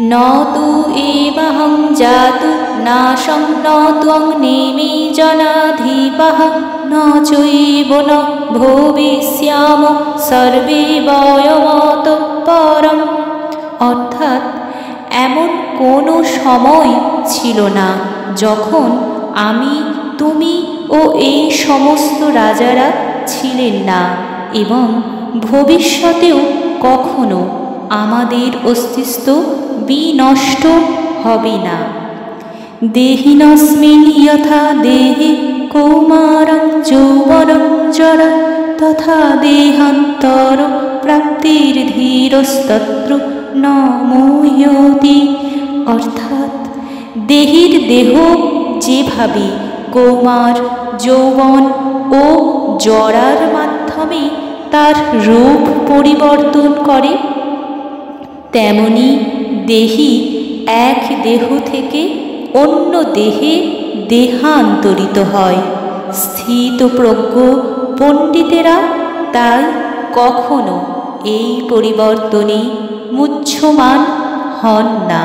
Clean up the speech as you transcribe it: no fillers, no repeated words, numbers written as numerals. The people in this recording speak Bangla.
न तु एवहं जातु नाशं न त्वं नेमि जनाधिपः न चैव न भविष्याम सर्वे वयमतः परम्। অর্থাৎ এমন কোনো সময় ছিল না যখন আমি, তুমি ও এই সমস্ত রাজারা ছিলেন না, এবং ভবিষ্যতেও কখনো আমাদের অস্তিত্ব বিনষ্ট হবে না। দেহিনস্মিন যথা দেহে কৌমারং যৌবনং জরা তথা দেহান্তর প্রাপ্তির ধীরস্তত্র ন মুহ্যতি। অর্থাৎ দেহের দেহ যেভাবে কৌমার, যৌবন ও জরার মাধ্যমে তার রূপ পরিবর্তন করে, তেমনি দেহি এক দেহ থেকে অন্য দেহে দেহান্তরিত হয়। স্থিতপ্রজ্ঞ পণ্ডিতেরা তাই কখনো এই পরিবর্তনে মুহ্যমান হন না।